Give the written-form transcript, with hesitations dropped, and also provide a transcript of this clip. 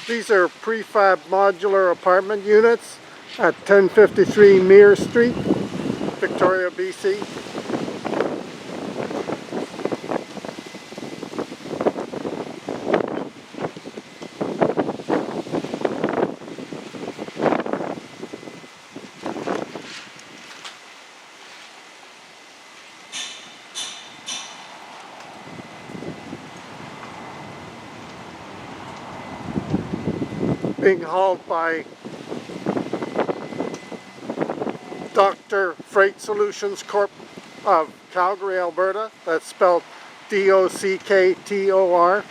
These are prefab modular apartment units at 1053 Meares Street, Victoria, BC. Being hauled by Docktor Freight Solutions Corp of Calgary, Alberta. That's spelled D-O-C-K-T-O-R.